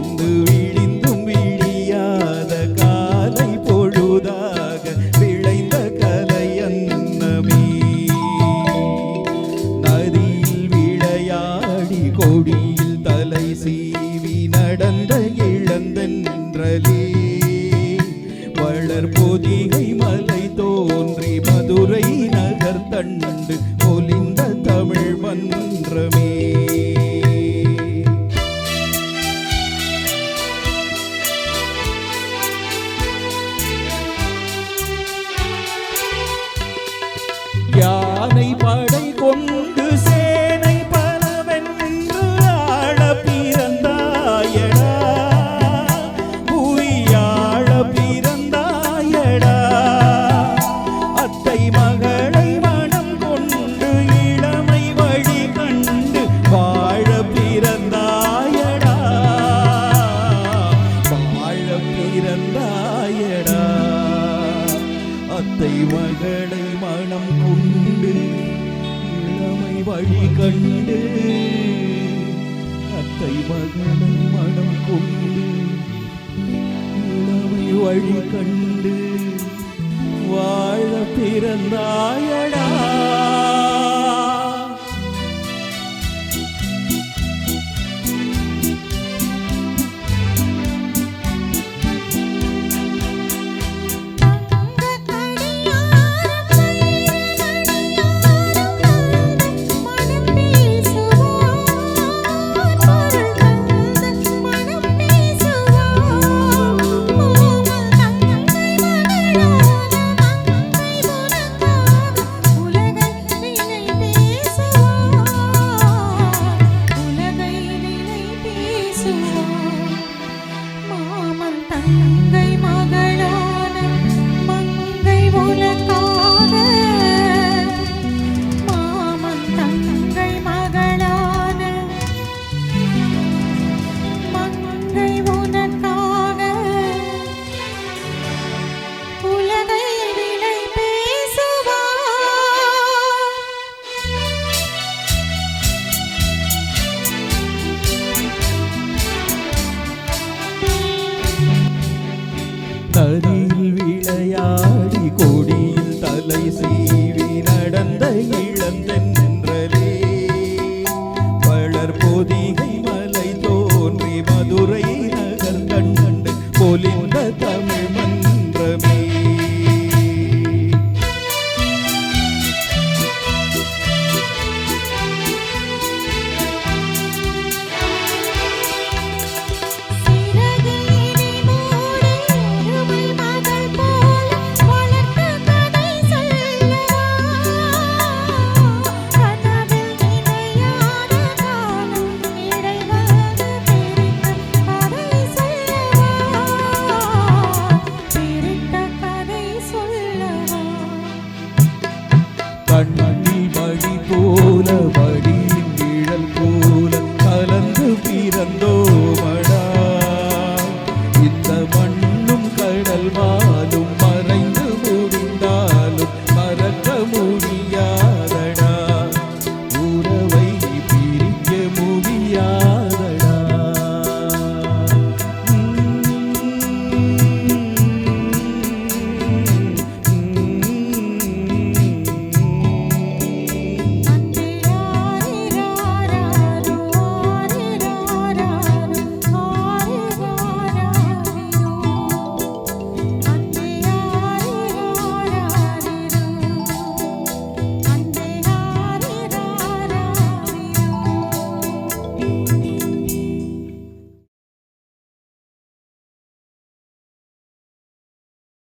வந்து விழிந்தும் விழியாத காலை பொழுதாக விளைந்த கலையன்னமே. நதியில் விளையாடி கொடியில் தலை சீவி நடந்த இளந்தென்றலே வளர் பொதிகை மலை தோன்றி மதுரை நகர் தண்டு பொலிந்த தமிழ் மன்றமே. யானை படை கொண்டு சேனை பலவென்று ஆள பிறந்தாயடா, புவியாள பிறந்தாயடா. அத்தை மகளை மனம் கொண்டு இளமை வழி கண்டு வாழ பிறந்தாயடா, வாழ பிறந்தாயடா. அத்தை மகளை மனம் கொண்டு இளமை வழி கண்டு, அத்தை மகளை மனம் கொண்டு இளமை வழி கண்டு வாழ பிறந்தாயடா. நதியில் விளையாடி கொடியில் தலை சீவி நடந்த இளந்தென்றலே வளர் பொதிகை மலை தோன்றி மதுரை நகர் கண்டு பொலிந்த தமிழ் மன்றமே.